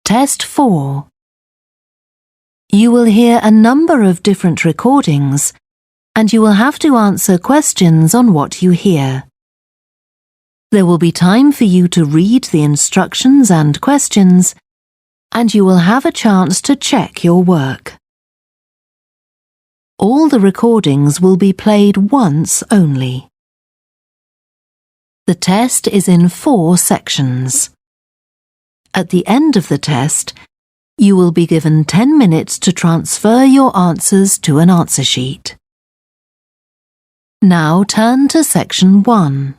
Test 4. You will hear a number of different recordings, and you will have to answer questions on what you hear. There will be time for you to read the instructions and questions, and you will have a chance to check your work. All the recordings will be played once only. The test is in 4 sections. At the end of the test, you will be given 10 minutes to transfer your answers to an answer sheet. Now turn to Section 1.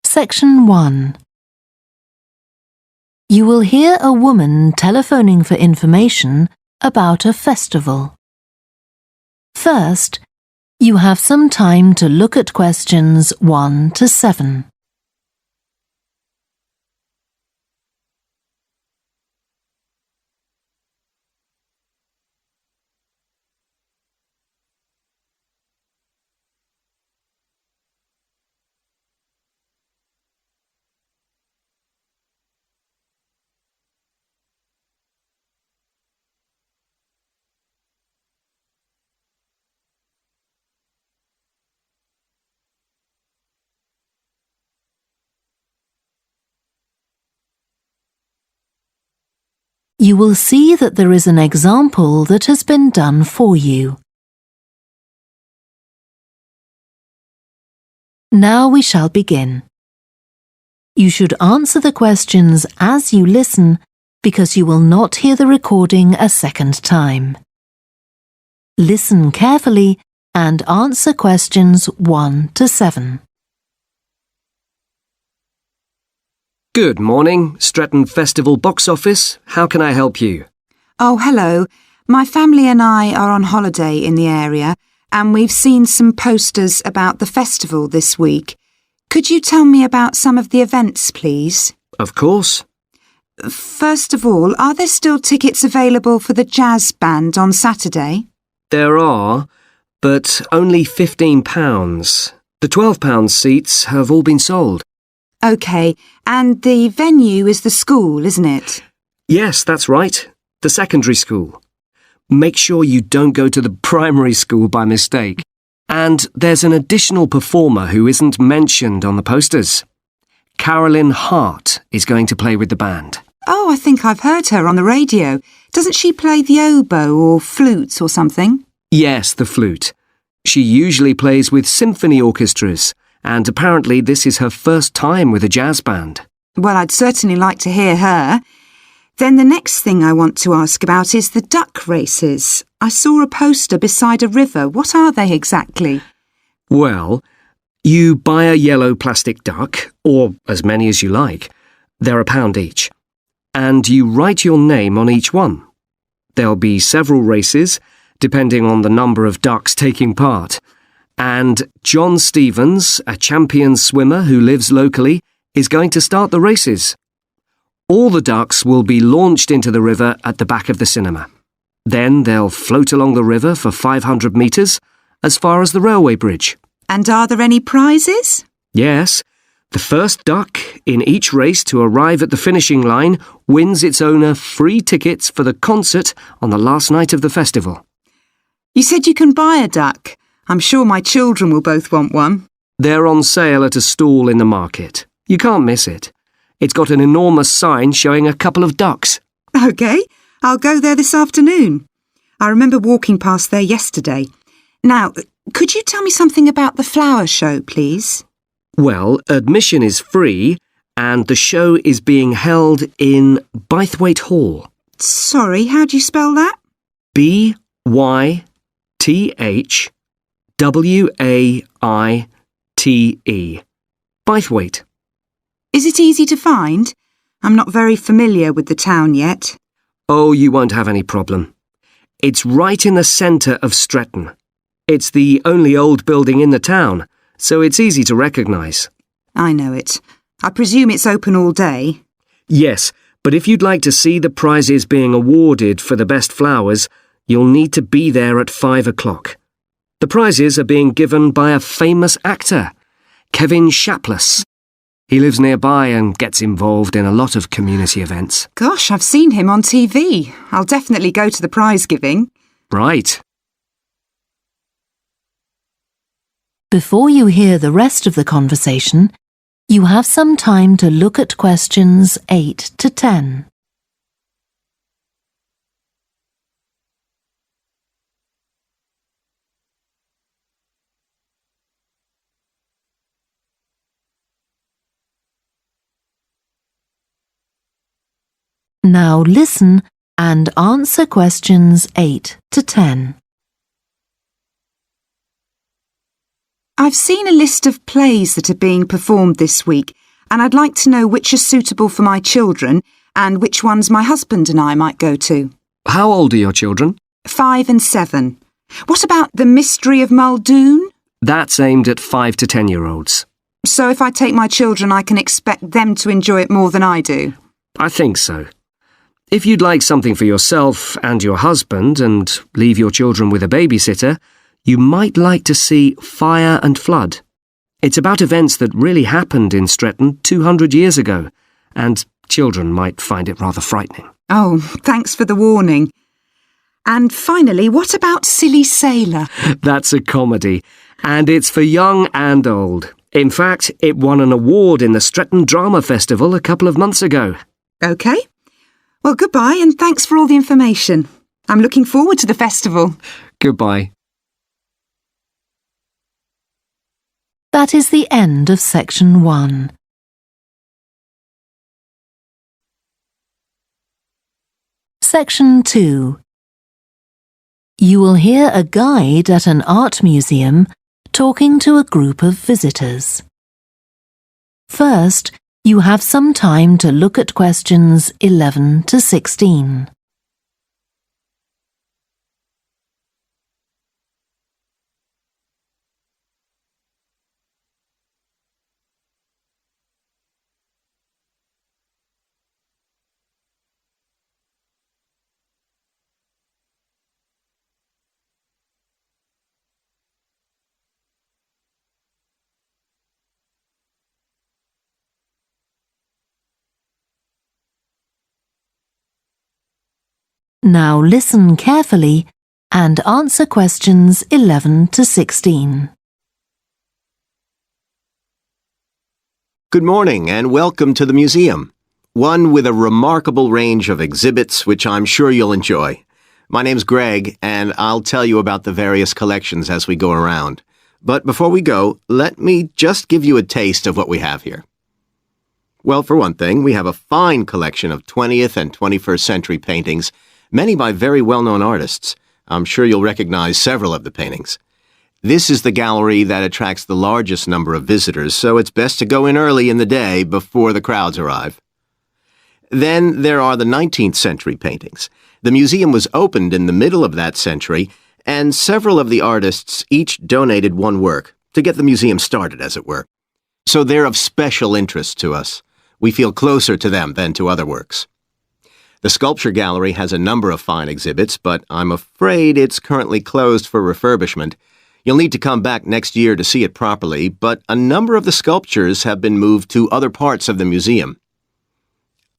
Section 1. You will hear a woman telephoning for information about a festival. First, you have some time to look at questions 1 to 7. You will see that there is an example that has been done for you. Now we shall begin. You should answer the questions as you listen because you will not hear the recording a second time. Listen carefully and answer questions 1 to 7. Good morning, Stretton Festival box office. How can I help you? Oh, hello. My family and I are on holiday in the area and we've seen some posters about the festival this week. Could you tell me about some of the events, please? Of course. First of all, are there still tickets available for the jazz band on Saturday? There are, but only £15. The £12 seats have all been sold. OK, and the venue is the school, isn't it? Yes, that's right. The secondary school. Make sure you don't go to the primary school by mistake. And there's an additional performer who isn't mentioned on the posters. Carolyn Hart is going to play with the band. Oh, I think I've heard her on the radio. Doesn't she play the oboe or flute or something? Yes, the flute. She usually plays with symphony orchestras, and apparently this is her first time with a jazz band. Well, I'd certainly like to hear her. Then the next thing I want to ask about is the duck races. I saw a poster beside a river. What are they exactly? Well, you buy a yellow plastic duck, or as many as you like. They're £1 each. And you write your name on each one. There'll be several races, depending on the number of ducks taking part. And John Stevens, a champion swimmer who lives locally, is going to start the races. All the ducks will be launched into the river at the back of the cinema. Then they'll float along the river for 500 metres, as far as the railway bridge. And are there any prizes? Yes. The first duck in each race to arrive at the finishing line wins its owner free tickets for the concert on the last night of the festival. You said you can buy a duck. I'm sure my children will both want one. They're on sale at a stall in the market. You can't miss it. It's got an enormous sign showing a couple of ducks. OK, I'll go there this afternoon. I remember walking past there yesterday. Now, could you tell me something about the flower show, please? Well, admission is free and the show is being held in Bythwaite Hall. Sorry, how do you spell that? B-Y-T-H-W-A-I-T-E. Bythwaite. Is it easy to find? I'm not very familiar with the town yet. Oh, you won't have any problem. It's right in the centre of Stretton. It's the only old building in the town, so it's easy to recognise. I know it. I presume it's open all day. Yes, but if you'd like to see the prizes being awarded for the best flowers, you'll need to be there at 5 o'clock. The prizes are being given by a famous actor, Kevin Shapless. He lives nearby and gets involved in a lot of community events. Gosh, I've seen him on TV. I'll definitely go to the prize giving. Right. Before you hear the rest of the conversation, you have some time to look at questions 8 to 10. Now listen and answer questions 8 to 10. I've seen a list of plays that are being performed this week, and I'd like to know which are suitable for my children and which ones my husband and I might go to. How old are your children? 5 and 7. What about The Mystery of Muldoon? That's aimed at 5 to 10-year-olds. So if I take my children, I can expect them to enjoy it more than I do? I think so. If you'd like something for yourself and your husband and leave your children with a babysitter, you might like to see Fire and Flood. It's about events that really happened in Stretton 200 years ago, and children might find it rather frightening. Oh, thanks for the warning. And finally, what about Silly Sailor? That's a comedy, and it's for young and old. In fact, it won an award in the Stretton Drama Festival a couple of months ago. OK. Well, goodbye and thanks for all the information. I'm looking forward to the festival. Goodbye. That is the end of section 1. Section 2. You will hear a guide at an art museum talking to a group of visitors. First, you have some time to look at questions 11 to 16. Now listen carefully and answer questions 11 to 16. Good morning and welcome to the museum, one with a remarkable range of exhibits which I'm sure you'll enjoy. My name's Greg and I'll tell you about the various collections as we go around. But before we go, let me just give you a taste of what we have here. Well, for one thing, we have a fine collection of 20th and 21st century paintings, many by very well-known artists. I'm sure you'll recognize several of the paintings. This is the gallery that attracts the largest number of visitors, so it's best to go in early in the day before the crowds arrive. Then there are the 19th century paintings. The museum was opened in the middle of that century, and several of the artists each donated one work to get the museum started, as it were. So they're of special interest to us. We feel closer to them than to other works. The sculpture gallery has a number of fine exhibits, but I'm afraid it's currently closed for refurbishment. You'll need to come back next year to see it properly, but a number of the sculptures have been moved to other parts of the museum.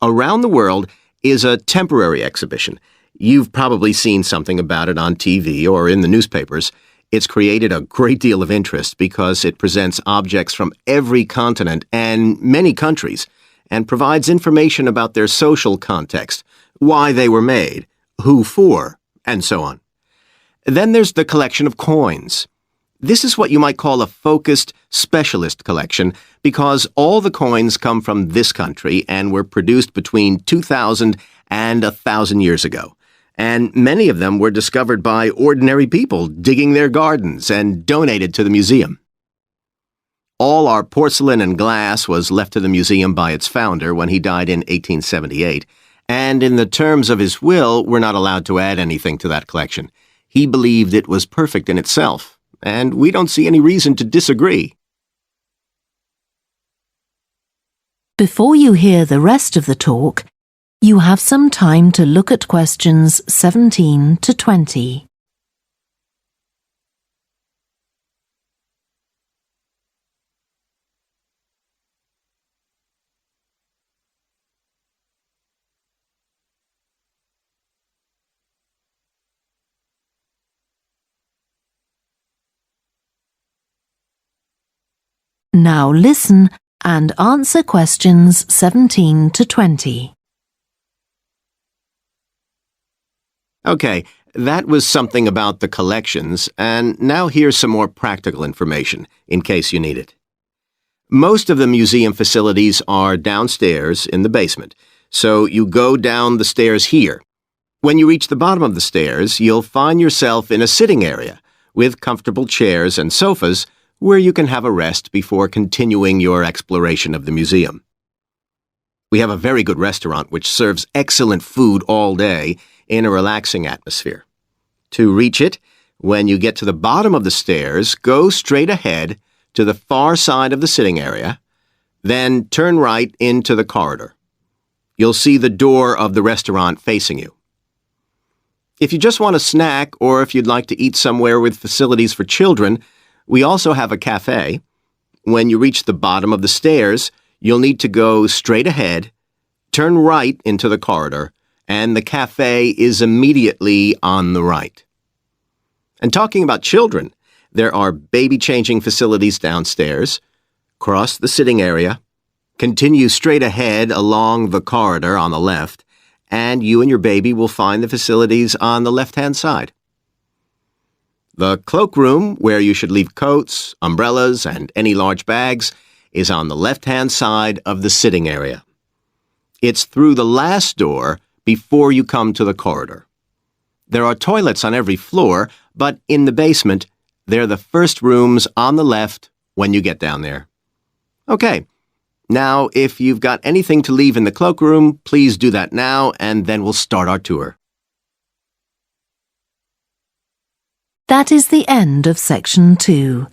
Around the World is a temporary exhibition. You've probably seen something about it on TV or in the newspapers. It's created a great deal of interest because it presents objects from every continent and many countries, and provides information about their social context, why they were made, who for, and so on. Then there's the collection of coins. This is what you might call a focused specialist collection because all the coins come from this country and were produced between 2,000 and 1,000 years ago. And many of them were discovered by ordinary people digging their gardens and donated to the museum. All our porcelain and glass was left to the museum by its founder when he died in 1878, and in the terms of his will, we're not allowed to add anything to that collection. He believed it was perfect in itself, and we don't see any reason to disagree. Before you hear the rest of the talk, you have some time to look at questions 17 to 20. Now listen and answer questions 17 to 20. Okay, that was something about the collections, and now here's some more practical information, in case you need it. Most of the museum facilities are downstairs in the basement, so you go down the stairs here. When you reach the bottom of the stairs, you'll find yourself in a sitting area with comfortable chairs and sofas where you can have a rest before continuing your exploration of the museum. We have a very good restaurant which serves excellent food all day in a relaxing atmosphere. To reach it, when you get to the bottom of the stairs, go straight ahead to the far side of the sitting area, then turn right into the corridor. You'll see the door of the restaurant facing you. If you just want a snack or if you'd like to eat somewhere with facilities for children, we also have a cafe. When you reach the bottom of the stairs, you'll need to go straight ahead, turn right into the corridor, and the cafe is immediately on the right. And talking about children, there are baby-changing facilities downstairs. Cross the sitting area, continue straight ahead along the corridor on the left, and you and your baby will find the facilities on the left-hand side. The cloakroom, where you should leave coats, umbrellas, and any large bags, is on the left-hand side of the sitting area. It's through the last door before you come to the corridor. There are toilets on every floor, but in the basement, they're the first rooms on the left when you get down there. Okay, now if you've got anything to leave in the cloakroom, please do that now, and then we'll start our tour. That is the end of Section 2.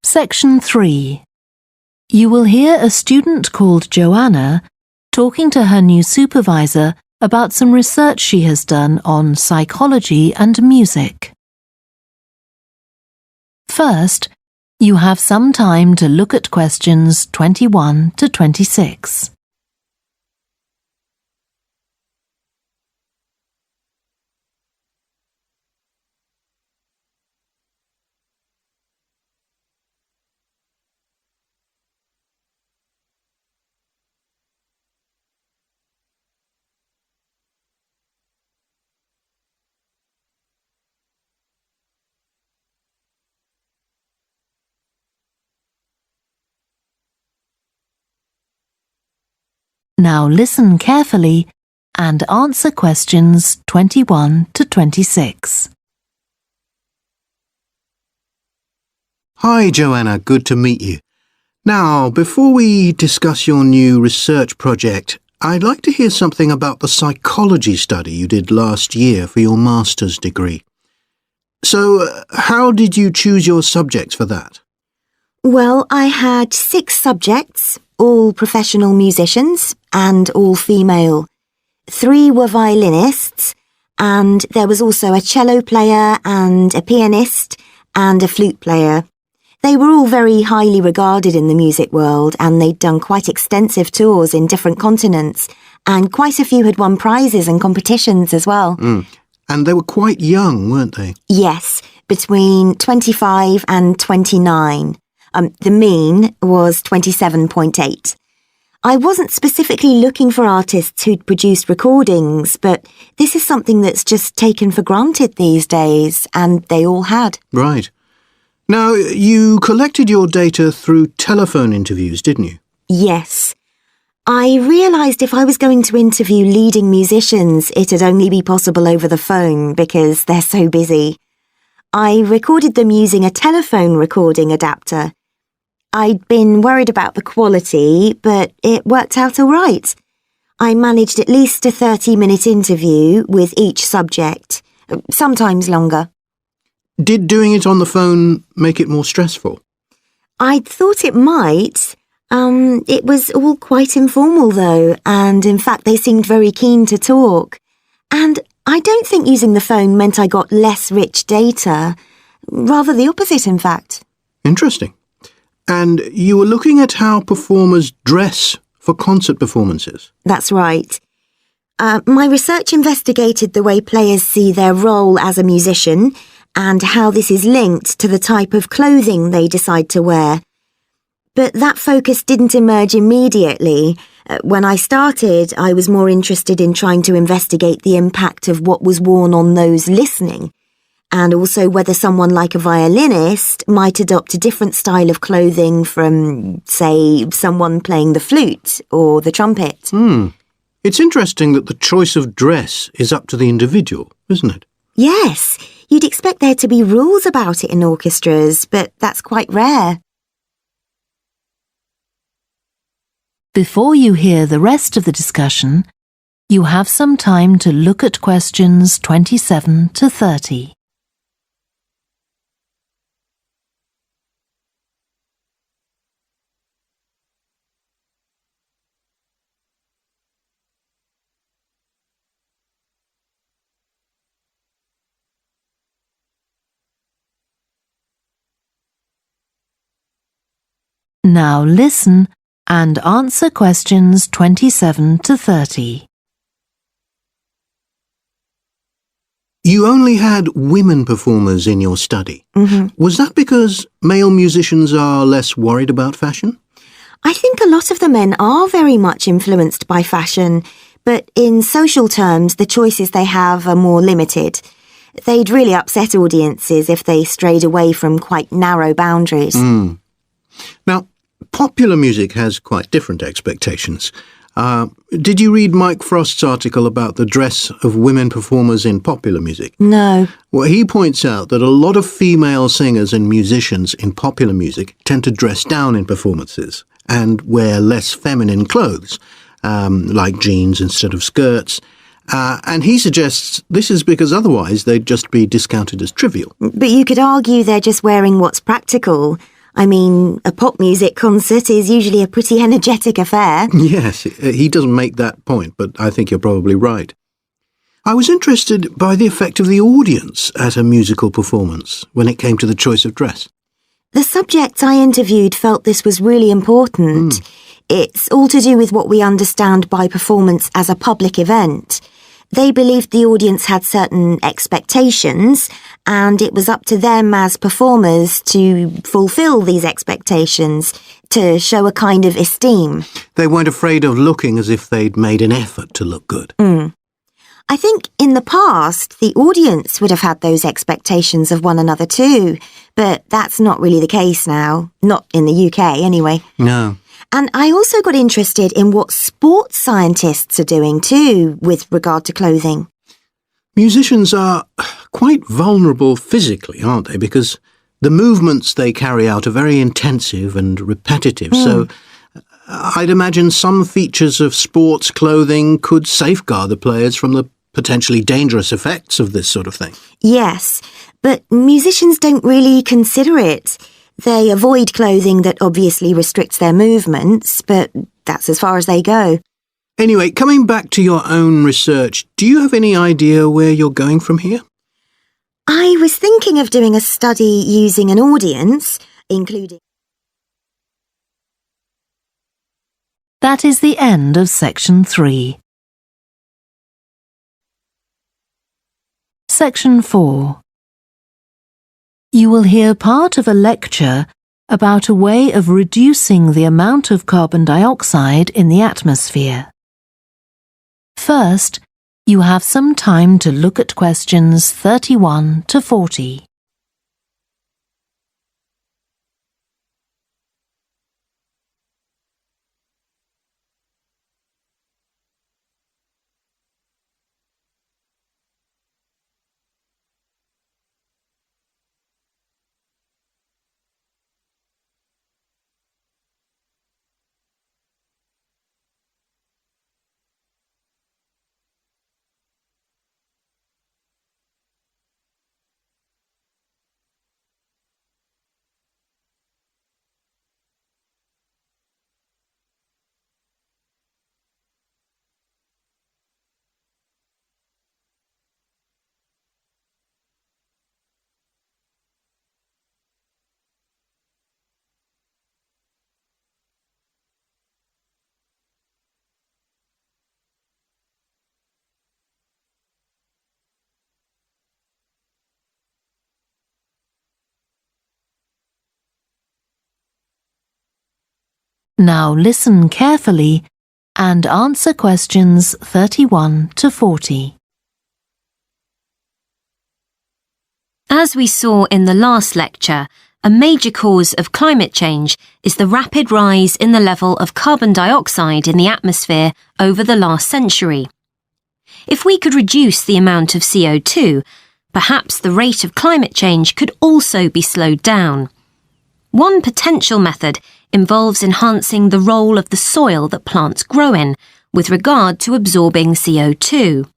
Section 3. You will hear a student called Joanna talking to her new supervisor about some research she has done on psychology and music. First, you have some time to look at questions 21 to 26. Now listen carefully and answer questions 21 to 26. Hi, Joanna. Good to meet you. Now, before we discuss your new research project, I'd like to hear something about the psychology study you did last year for your master's degree. So, how did you choose your subjects for that? Well, I had 6 subjects, all professional musicians and all female. 3 were violinists, and there was also a cello player and a pianist and a flute player. They were all very highly regarded in the music world, and they'd done quite extensive tours in different continents, and quite a few had won prizes and competitions as well. And they were quite young, weren't they? Yes, between 25 and 29. The mean was 27.8. I wasn't specifically looking for artists who'd produced recordings, but this is something that's just taken for granted these days, and they all had. Right. Now, you collected your data through telephone interviews, didn't you? Yes. I realised if I was going to interview leading musicians, it'd only be possible over the phone because they're so busy. I recorded them using a telephone recording adapter. I'd been worried about the quality, but it worked out all right. I managed at least a 30-minute interview with each subject, sometimes longer. Did doing it on the phone make it more stressful? I'd thought it might. It was all quite informal, though, and in fact they seemed very keen to talk. And I don't think using the phone meant I got less rich data. Rather the opposite, in fact. Interesting. And you were looking at how performers dress for concert performances? That's right. My research investigated the way players see their role as a musician and how this is linked to the type of clothing they decide to wear. But that focus didn't emerge immediately. When I started, I was more interested in trying to investigate the impact of what was worn on those listening, and also whether someone like a violinist might adopt a different style of clothing from, say, someone playing the flute or the trumpet. It's interesting that the choice of dress is up to the individual, isn't it? Yes, you'd expect there to be rules about it in orchestras, but that's quite rare. Before you hear the rest of the discussion, you have some time to look at questions 27 to 30. Now listen and answer questions 27 to 30. You only had women performers in your study. Was that because male musicians are less worried about fashion? I think a lot of the men are very much influenced by fashion, but in social terms, the choices they have are more limited. They'd really upset audiences if they strayed away from quite narrow boundaries. Now, popular music has quite different expectations. Did you read Mike Frost's article about the dress of women performers in popular music? No. Well, he points out that a lot of female singers and musicians in popular music tend to dress down in performances and wear less feminine clothes, like jeans instead of skirts. And he suggests this is because otherwise they'd just be discounted as trivial. But you could argue they're just wearing what's practical. I mean, a pop music concert is usually a pretty energetic affair. Yes, he doesn't make that point, but I think you're probably right. I was interested by the effect of the audience at a musical performance when it came to the choice of dress. The subjects I interviewed felt this was really important. It's all to do with what we understand by performance as a public event. They believed the audience had certain expectations, and it was up to them as performers to fulfill these expectations, to show a kind of esteem. They weren't afraid of looking as if they'd made an effort to look good. I think in the past, the audience would have had those expectations of one another too, but that's not really the case now. Not in the UK, anyway. No. And I also got interested in what sports scientists are doing too, with regard to clothing. Musicians are quite vulnerable physically, aren't they? Because the movements they carry out are very intensive and repetitive, so I'd imagine some features of sports clothing could safeguard the players from the potentially dangerous effects of this sort of thing. Yes, but musicians don't really consider it. They avoid clothing that obviously restricts their movements, but that's as far as they go. Anyway, coming back to your own research, do you have any idea where you're going from here? I was thinking of doing a study using an audience, including... That is the end of section 3. Section 4. You will hear part of a lecture about a way of reducing the amount of carbon dioxide in the atmosphere. First, you have some time to look at questions 31 to 40. Now listen carefully and answer questions 31 to 40. As we saw in the last lecture, a major cause of climate change is the rapid rise in the level of carbon dioxide in the atmosphere over the last century. If we could reduce the amount of CO2, perhaps the rate of climate change could also be slowed down. One potential method involves enhancing the role of the soil that plants grow in with regard to absorbing CO2.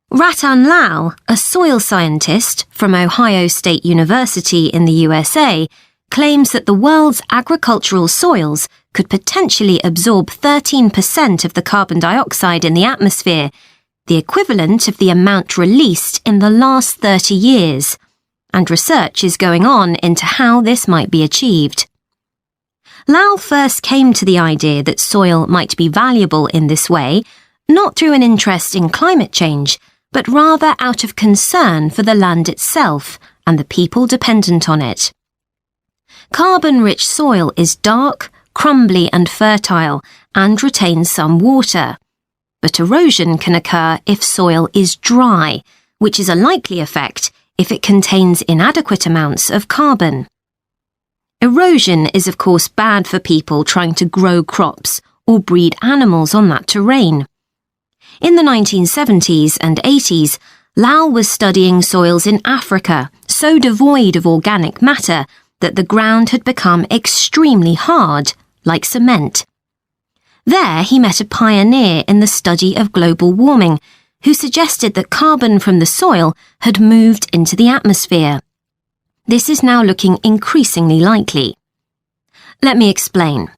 Ratan Lal, a soil scientist from Ohio State University in the USA, claims that the world's agricultural soils could potentially absorb 13% of the carbon dioxide in the atmosphere, the equivalent of the amount released in the last 30 years, and research is going on into how this might be achieved. Lal first came to the idea that soil might be valuable in this way, not through an interest in climate change, but rather out of concern for the land itself and the people dependent on it. Carbon-rich soil is dark, crumbly and fertile and retains some water. But erosion can occur if soil is dry, which is a likely effect if it contains inadequate amounts of carbon. Erosion is of course bad for people trying to grow crops or breed animals on that terrain. In the 1970s and 80s, Lal was studying soils in Africa so devoid of organic matter that the ground had become extremely hard, like cement. There he met a pioneer in the study of global warming who suggested that carbon from the soil had moved into the atmosphere. This is now looking increasingly likely. Let me explain.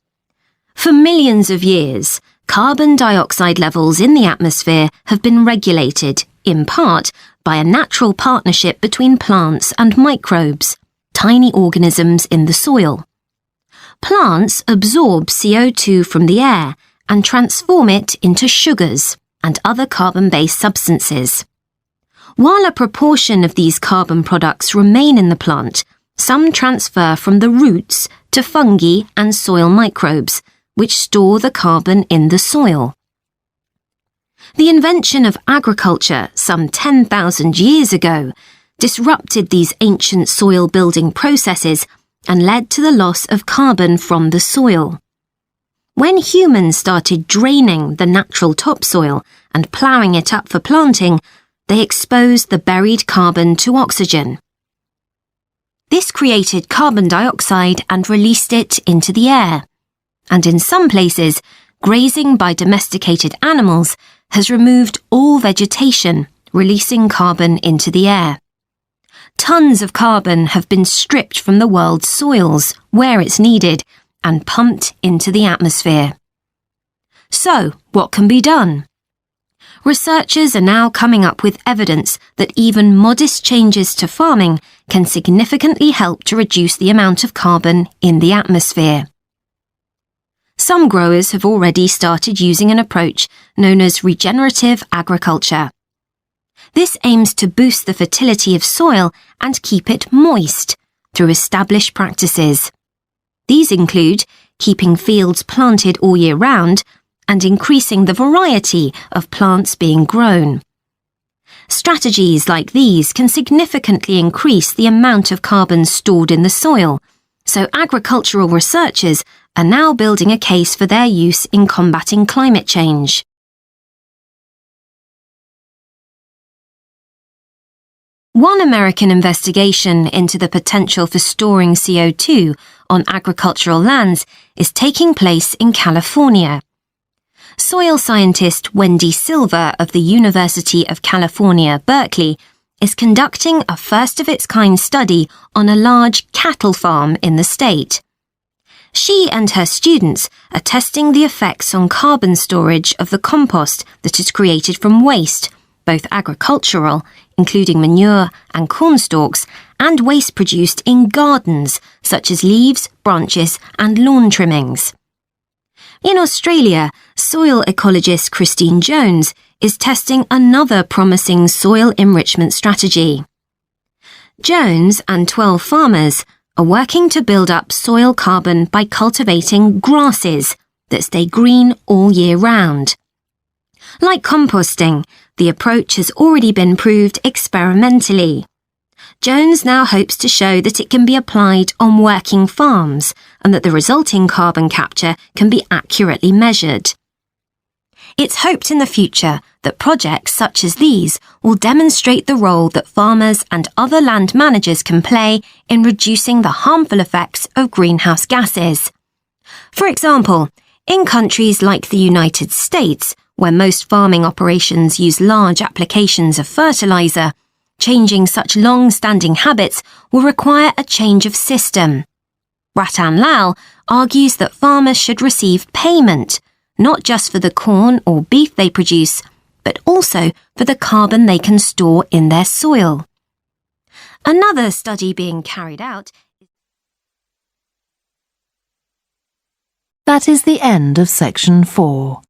For millions of years, carbon dioxide levels in the atmosphere have been regulated, in part, by a natural partnership between plants and microbes, tiny organisms in the soil. Plants absorb CO2 from the air and transform it into sugars and other carbon-based substances. While a proportion of these carbon products remain in the plant, some transfer from the roots to fungi and soil microbes, which store the carbon in the soil. The invention of agriculture some 10,000 years ago disrupted these ancient soil-building processes and led to the loss of carbon from the soil. When humans started draining the natural topsoil and ploughing it up for planting, they exposed the buried carbon to oxygen. This created carbon dioxide and released it into the air. And in some places, grazing by domesticated animals has removed all vegetation, releasing carbon into the air. Tons of carbon have been stripped from the world's soils, where it's needed, and pumped into the atmosphere. So, what can be done? Researchers are now coming up with evidence that even modest changes to farming can significantly help to reduce the amount of carbon in the atmosphere. Some growers have already started using an approach known as regenerative agriculture. This aims to boost the fertility of soil and keep it moist through established practices. These include keeping fields planted all year round and increasing the variety of plants being grown. Strategies like these can significantly increase the amount of carbon stored in the soil, so agricultural researchers are now building a case for their use in combating climate change. One American investigation into the potential for storing CO2 on agricultural lands is taking place in California. Soil scientist Wendy Silver of the University of California, Berkeley, is conducting a first-of-its-kind study on a large cattle farm in the state. She and her students are testing the effects on carbon storage of the compost that is created from waste, both agricultural, including manure and corn stalks, and waste produced in gardens, such as leaves, branches, and lawn trimmings. In Australia, soil ecologist Christine Jones is testing another promising soil enrichment strategy. Jones and 12 farmers, are working to build up soil carbon by cultivating grasses that stay green all year round. Like composting, the approach has already been proved experimentally. Jones now hopes to show that it can be applied on working farms and that the resulting carbon capture can be accurately measured. It's hoped in the future that projects such as these will demonstrate the role that farmers and other land managers can play in reducing the harmful effects of greenhouse gases. For example, in countries like the United States, where most farming operations use large applications of fertilizer, changing such long-standing habits will require a change of system. Ratan Lal argues that farmers should receive payment, not just for the corn or beef they produce, but also for the carbon they can store in their soil. Another study being carried out. That is the end of section 4.